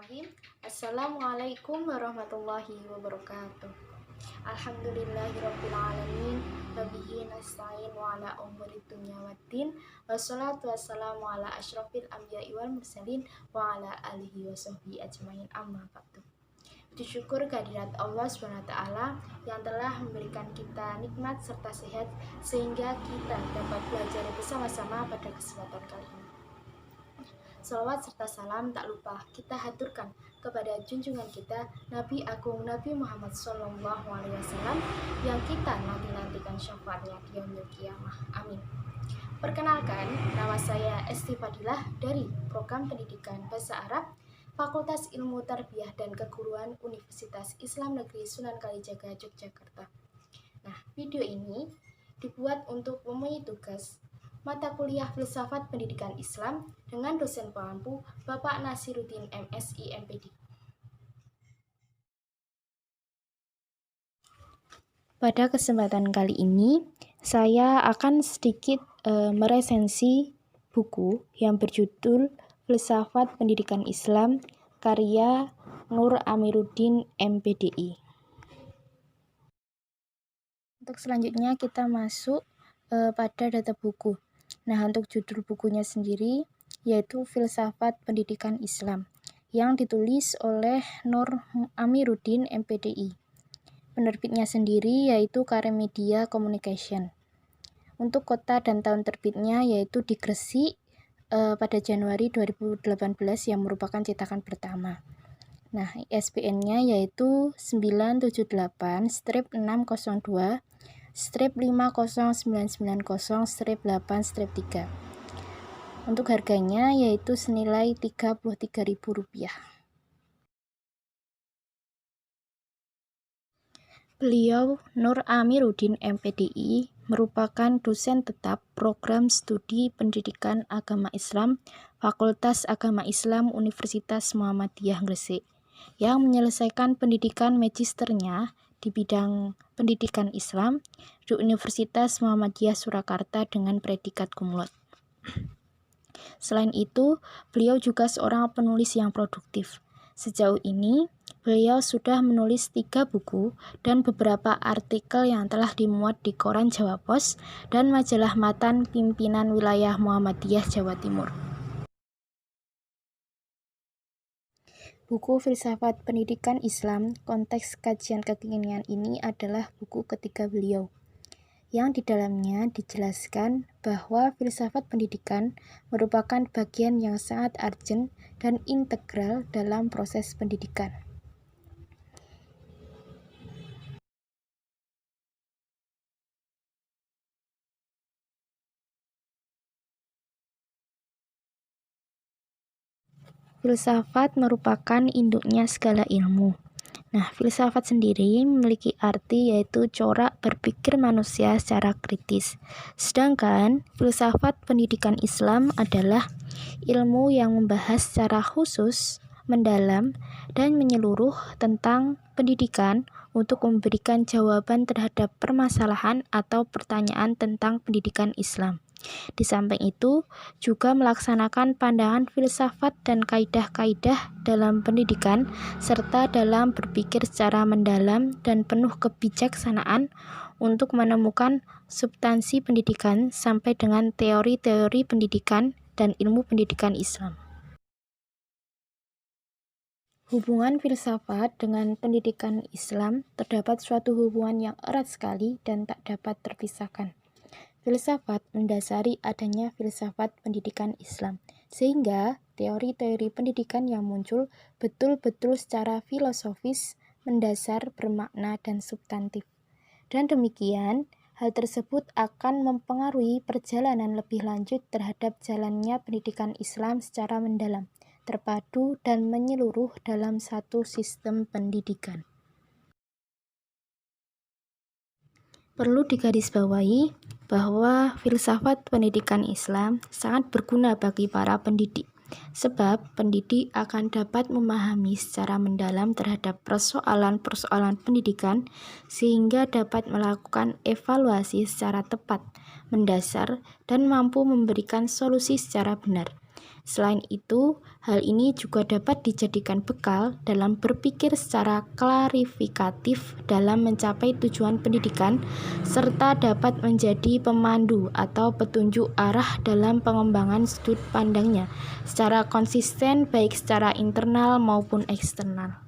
Bismillahirrahmanirrahim. Assalamualaikum warahmatullahi wabarakatuh. Alhamdulillahirrabbilalamin. Wabihi nasta'in wa ala umuri dunya waddin. Wassalatu wassalamu ala asyrafil anbiya'i wal mursalin wa ala alihi wa sahbihi ajmain, amma ba'du. Puji syukur kehadirat Allah SWT yang telah memberikan kita nikmat serta sehat sehingga kita dapat belajar bersama-sama pada kesempatan kali ini. Salawat serta salam tak lupa kita haturkan kepada junjungan kita Nabi Agung Nabi Muhammad SAW yang kita nanti-nantikan syafaatnya di yaumil qiyamah. Amin. Perkenalkan, nama saya Esti Fadilah dari Program Pendidikan Bahasa Arab Fakultas Ilmu Tarbiyah dan Keguruan Universitas Islam Negeri Sunan Kalijaga, Yogyakarta. Nah, video ini dibuat untuk memenuhi tugas mata kuliah Filsafat Pendidikan Islam dengan dosen pengampu Bapak Nasiruddin MSI MPD. Pada kesempatan kali ini, saya akan sedikit meresensi buku yang berjudul Filsafat Pendidikan Islam karya Nur Amiruddin MPDI. Untuk selanjutnya kita masuk pada data buku. Nah, untuk judul bukunya sendiri yaitu Filsafat Pendidikan Islam yang ditulis oleh Nur Amiruddin MPDI. Penerbitnya sendiri yaitu Karemedia Communication. Untuk kota dan tahun terbitnya yaitu di Gresik pada Januari 2018 yang merupakan cetakan pertama. Nah, ISBN-nya yaitu 978-602-50990-8-3. Untuk harganya yaitu senilai Rp33.000. Beliau, Nur Amiruddin MPDI, merupakan dosen tetap Program Studi Pendidikan Agama Islam Fakultas Agama Islam Universitas Muhammadiyah Gresik yang menyelesaikan pendidikan magisternya di bidang pendidikan Islam di Universitas Muhammadiyah Surakarta dengan predikat cum laude. Selain itu, beliau juga seorang penulis yang produktif. Sejauh ini, beliau sudah menulis 3 buku dan beberapa artikel yang telah dimuat di koran Jawa Pos dan majalah Matan Pimpinan Wilayah Muhammadiyah Jawa Timur. Buku Filsafat Pendidikan Islam Konteks Kajian Kekinian ini adalah buku ketiga beliau, yang di dalamnya dijelaskan bahwa filsafat pendidikan merupakan bagian yang sangat urgent dan integral dalam proses pendidikan. Filsafat merupakan induknya segala ilmu. Nah, filsafat sendiri memiliki arti yaitu corak berpikir manusia secara kritis. Sedangkan filsafat pendidikan Islam adalah ilmu yang membahas secara khusus, mendalam, dan menyeluruh tentang pendidikan untuk memberikan jawaban terhadap permasalahan atau pertanyaan tentang pendidikan Islam. Di samping itu, juga melaksanakan pandangan filsafat dan kaidah-kaidah dalam pendidikan, serta dalam berpikir secara mendalam dan penuh kebijaksanaan untuk menemukan substansi pendidikan sampai dengan teori-teori pendidikan dan ilmu pendidikan Islam. Hubungan filsafat dengan pendidikan Islam terdapat suatu hubungan yang erat sekali dan tak dapat terpisahkan. Filsafat mendasari adanya filsafat pendidikan Islam, sehingga teori-teori pendidikan yang muncul betul-betul secara filosofis, mendasar, bermakna, dan substantif. Dan demikian, hal tersebut akan mempengaruhi perjalanan lebih lanjut terhadap jalannya pendidikan Islam secara mendalam, terpadu, dan menyeluruh dalam satu sistem pendidikan. Perlu digarisbawahi bahwa filsafat pendidikan Islam sangat berguna bagi para pendidik, sebab pendidik akan dapat memahami secara mendalam terhadap persoalan-persoalan pendidikan sehingga dapat melakukan evaluasi secara tepat, mendasar, dan mampu memberikan solusi secara benar. Selain itu, hal ini juga dapat dijadikan bekal dalam berpikir secara klarifikatif dalam mencapai tujuan pendidikan, serta dapat menjadi pemandu atau petunjuk arah dalam pengembangan sudut pandangnya secara konsisten baik secara internal maupun eksternal.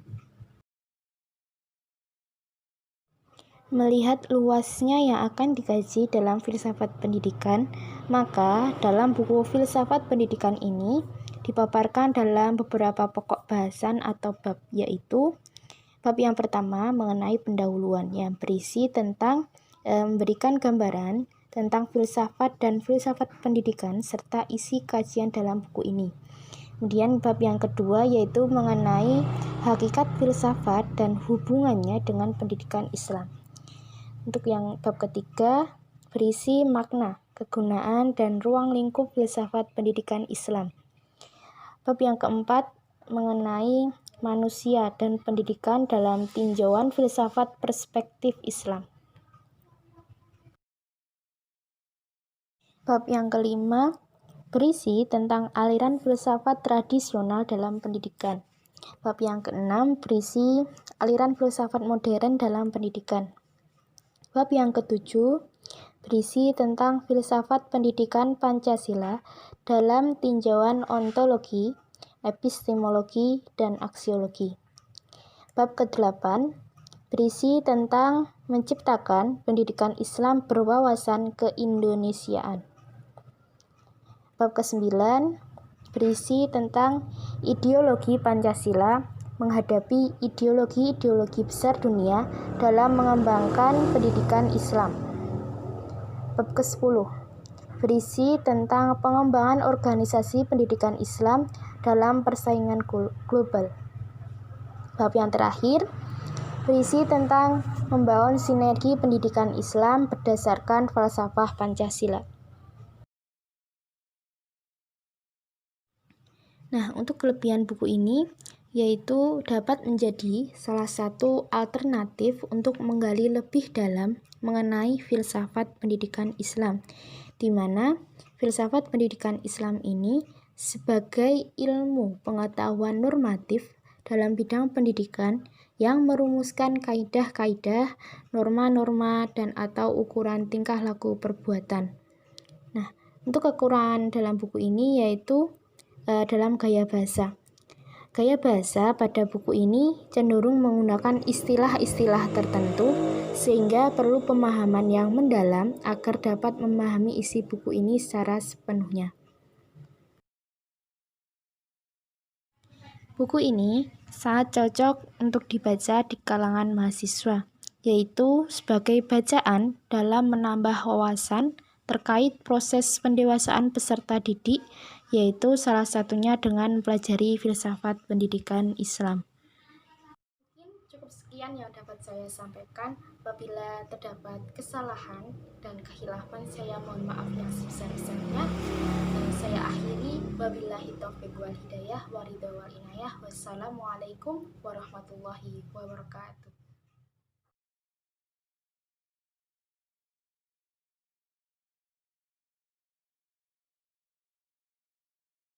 Melihat luasnya yang akan dikaji dalam filsafat pendidikan, maka dalam buku filsafat pendidikan ini dipaparkan dalam beberapa pokok bahasan atau bab, yaitu bab yang pertama mengenai pendahuluan yang berisi tentang memberikan gambaran tentang filsafat dan filsafat pendidikan serta isi kajian dalam buku ini. Kemudian bab yang kedua yaitu mengenai hakikat filsafat dan hubungannya dengan pendidikan Islam. Untuk yang bab ketiga berisi makna, kegunaan, dan ruang lingkup filsafat pendidikan Islam. Bab yang keempat mengenai manusia dan pendidikan dalam tinjauan filsafat perspektif Islam. Bab yang kelima berisi tentang aliran filsafat tradisional dalam pendidikan. Bab yang keenam berisi aliran filsafat modern dalam pendidikan. Bab yang ketujuh berisi tentang filsafat pendidikan Pancasila dalam tinjauan ontologi, epistemologi, dan aksiologi. Bab ke-8 berisi tentang menciptakan pendidikan Islam berwawasan keindonesiaan. Bab ke-9 berisi tentang ideologi Pancasila menghadapi ideologi-ideologi besar dunia dalam mengembangkan pendidikan Islam. Bab ke-10 berisi tentang pengembangan organisasi pendidikan Islam dalam persaingan global. Bab yang terakhir berisi tentang membangun sinergi pendidikan Islam berdasarkan falsafah Pancasila. Nah, untuk kelebihan buku ini yaitu dapat menjadi salah satu alternatif untuk menggali lebih dalam mengenai filsafat pendidikan Islam, di mana filsafat pendidikan Islam ini sebagai ilmu pengetahuan normatif dalam bidang pendidikan yang merumuskan kaidah-kaidah, norma-norma, dan atau ukuran tingkah laku perbuatan. Nah, untuk kekurangan dalam buku ini yaitu dalam gaya bahasa. Gaya bahasa pada buku ini cenderung menggunakan istilah-istilah tertentu sehingga perlu pemahaman yang mendalam agar dapat memahami isi buku ini secara sepenuhnya. Buku ini sangat cocok untuk dibaca di kalangan mahasiswa, yaitu sebagai bacaan dalam menambah wawasan terkait proses pendewasaan peserta didik, yaitu salah satunya dengan mempelajari filsafat pendidikan Islam. Mungkin cukup sekian yang dapat saya sampaikan. Apabila terdapat kesalahan dan kehilafan, saya mohon maaf yang sebesar-besarnya. Saya akhiri, wabillahi taufiq wal hidayah, waridho wal inayah. Wassalamualaikum warahmatullahi wabarakatuh.